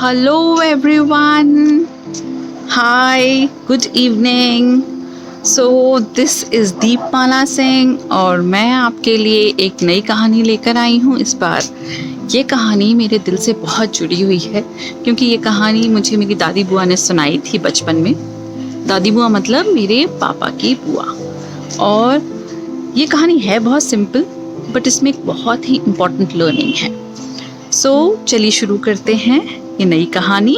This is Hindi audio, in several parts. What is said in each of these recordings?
Hello everyone. Hi, good evening. So this is दीपमाला सिंह और मैं आपके लिए एक नई कहानी लेकर आई हूँ इस बार। ये कहानी मेरे दिल से बहुत जुड़ी हुई है क्योंकि ये कहानी मुझे मेरी दादी बुआ ने सुनाई थी बचपन में। दादी बुआ मतलब मेरे पापा की बुआ। और ये कहानी है बहुत सिंपल बट इसमें एक बहुत ही इम्पोर्टेंट लर्निंग है। सो चलिए शुरू करते हैं ये नई कहानी,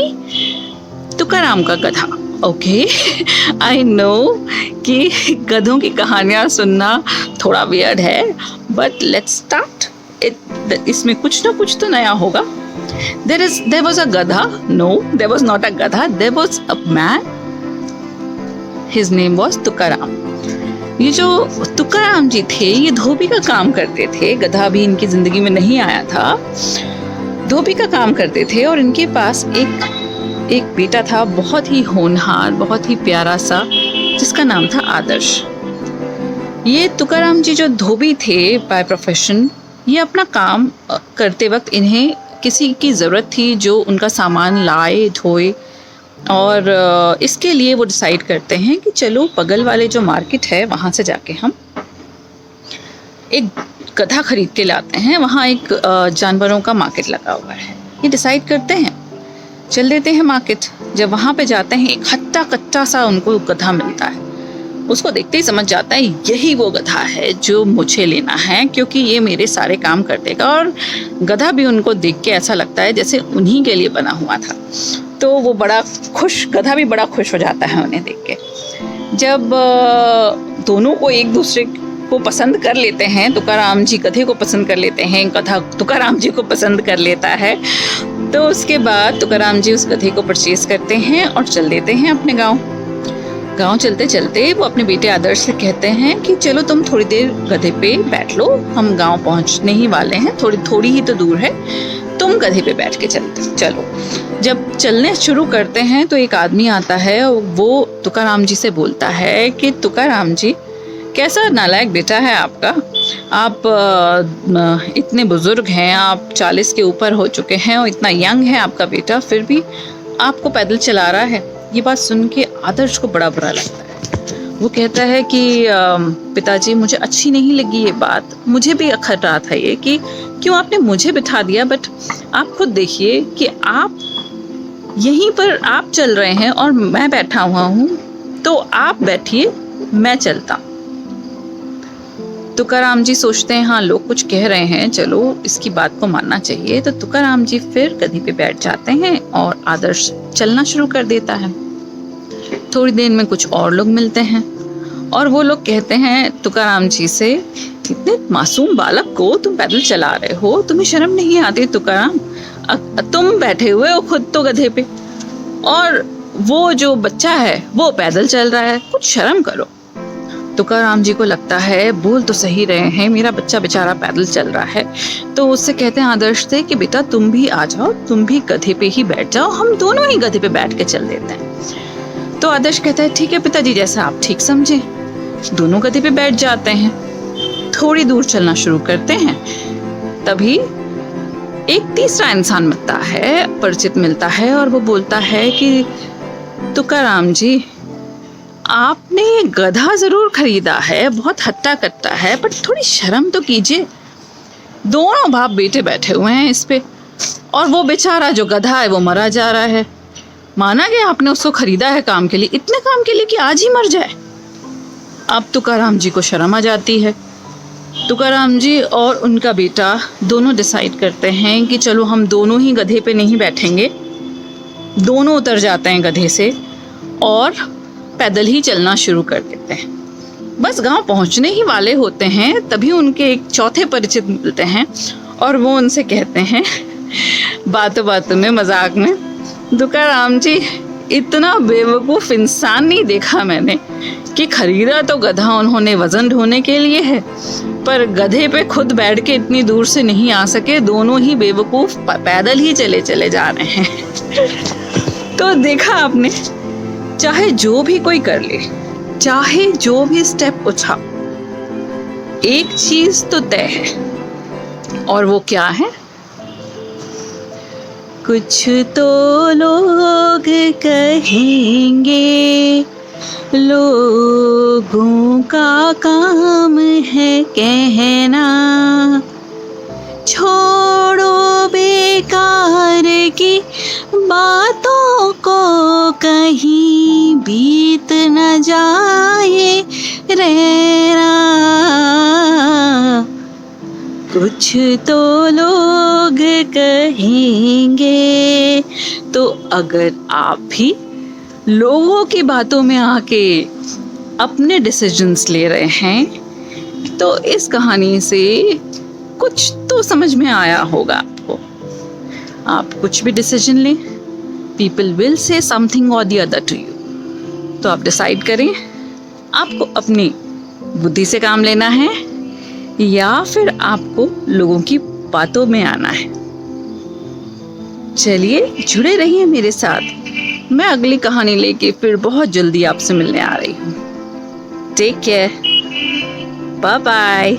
तुकाराम का गधा। ओके, आई नो कि गधों की कहानियाँ सुनना थोड़ा वियर्ड है बट लेट्स स्टार्ट। इसमें कुछ ना कुछ तो नया होगा। There was a गधा। No, there was not a गधा. There was a man. His name was Tukaram. ये जो तुकाराम जी थे ये धोबी का काम करते थे। गधा भी इनकी जिंदगी में नहीं आया था, धोबी का काम करते थे। और इनके पास एक बेटा था, बहुत ही होनहार, बहुत ही प्यारा सा, जिसका नाम था आदर्श। ये तुकाराम जी जो धोबी थे बाय प्रोफेशन, ये अपना काम करते वक्त इन्हें किसी की ज़रूरत थी जो उनका सामान लाए धोए। और इसके लिए वो डिसाइड करते हैं कि चलो बगल वाले जो मार्केट है वहाँ से जाके हम एक गधा खरीद के लाते हैं। वहाँ एक जानवरों का मार्केट लगा हुआ है। ये डिसाइड करते हैं, चल देते हैं मार्केट। जब वहाँ पे जाते हैं एक हट्टा कट्टा सा उनको गधा मिलता है। उसको देखते ही समझ जाता है यही वो गधा है जो मुझे लेना है क्योंकि ये मेरे सारे काम कर देगा। और गधा भी उनको देख के ऐसा लगता है जैसे उन्हीं के लिए बना हुआ था। तो वो गधा भी बड़ा खुश हो जाता है उन्हें देख के। जब दोनों को एक दूसरे को पसंद कर लेते हैं, तुकाराम जी गधे को पसंद कर लेते हैं, गधा तुकाराम जी को पसंद कर लेता है, तो उसके बाद तुकाराम जी उस गधे को परचेज करते हैं और चल देते हैं अपने गांव। चलते चलते वो अपने बेटे आदर्श से कहते हैं कि चलो तुम थोड़ी देर गधे पे बैठ लो, हम गांव पहुंचने ही वाले हैं, थोड़ी ही तो दूर है, तुम गधे पे बैठ के चलो। जब चलने शुरू करते हैं तो एक आदमी आता है और वो तुकाराम जी से बोलता है कि तुकाराम जी, कैसा नालायक बेटा है आपका। आप इतने बुजुर्ग हैं, आप 40 के ऊपर हो चुके हैं और इतना यंग है आपका बेटा, फिर भी आपको पैदल चला रहा है। ये बात सुन के आदर्श को बड़ा बुरा लगता है। वो कहता है कि पिताजी मुझे अच्छी नहीं लगी ये बात, मुझे भी अखर रहा था ये कि क्यों आपने मुझे बिठा दिया। बट आप खुद देखिए कि आप यहीं पर आप चल रहे हैं और मैं बैठा हुआ हूँ, तो आप बैठिए, मैं चलता। तुकाराम जी सोचते हैं हाँ लोग कुछ कह रहे हैं, चलो इसकी बात को मानना चाहिए। तो तुकाराम जी फिर गधी पे बैठ जाते हैं और आदर्श चलना शुरू कर देता है। थोड़ी देर में कुछ और लोग मिलते हैं और वो लोग कहते हैं तुकाराम जी से, इतने मासूम बालक को तुम पैदल चला रहे हो, तुम्हें शर्म नहीं आती तुकाराम? तुम बैठे हुए हो खुद तो गधे पे और वो जो बच्चा है वो पैदल चल रहा है, कुछ शर्म करो। तुकाराम जी को लगता है बोल तो सही रहे हैं, मेरा बच्चा बेचारा पैदल चल रहा है। तो उससे कहते हैं आदर्श से कि बेटा तुम भी आ जाओ, तुम भी गधे पे ही बैठ जाओ, हम दोनों ही गधे पे बैठ के चल देते हैं। तो आदर्श कहता है ठीक है पिताजी, जैसा आप ठीक समझे। दोनों गधे पे बैठ जाते हैं, थोड़ी दूर चलना शुरू करते हैं। तभी एक तीसरा इंसान मिलता है, परिचित मिलता है और वो बोलता है कि तुकाराम जी, आपने ये गधा जरूर खरीदा है, बहुत हट्टा कट्टा है, पर थोड़ी शर्म तो कीजिए। दोनों बाप बेटे बैठे हुए हैं इस पे और वो बेचारा जो गधा है वो मरा जा रहा है। माना कि आपने उसको खरीदा है काम के लिए, इतने काम के लिए कि आज ही मर जाए। अब तुकाराम जी को शर्म आ जाती है। तुकाराम जी और उनका बेटा दोनों डिसाइड करते हैं कि चलो हम दोनों ही गधे पे नहीं बैठेंगे। दोनों उतर जाते हैं गधे से और पैदल ही चलना शुरू कर देते हैं। बस गांव पहुंचने ही वाले होते हैं तभी उनके एक चौथे परिचित मिलते हैं और वो उनसे कहते हैं बातों बातों में, मजाक में, तुकाराम जी, इतना बेवकूफ़ इंसान नहीं देखा मैंने कि खरीदा तो गधा उन्होंने वजन ढोने के लिए है, पर गधे पे खुद बैठ के इतनी दूर से नहीं आ सके। दोनों ही बेवकूफ़ पैदल ही चले जा रहे हैं। तो देखा आपने, चाहे जो भी कोई कर ले, चाहे जो भी स्टेप उठा, एक चीज तो तय है और वो क्या है? कुछ तो लोग कहेंगे, लोगों का काम है कहना। छोड़ो बेकार की बातों को, कहीं बीत न जाए रहना। कुछ तो लोग कहेंगे। तो अगर आप भी लोगों की बातों में आके अपने डिसीजंस ले रहे हैं, तो इस कहानी से कुछ तो समझ में आया होगा आपको। आप कुछ भी डिसीजन लें, पीपल विल से समथिंग और द अदर टू यू। तो आप डिसाइड करें, आपको अपनी बुद्धि से काम लेना है या फिर आपको लोगों की बातों में आना है। चलिए जुड़े रहिए मेरे साथ, मैं अगली कहानी लेके फिर बहुत जल्दी आपसे मिलने आ रही हूँ। Take care, bye bye.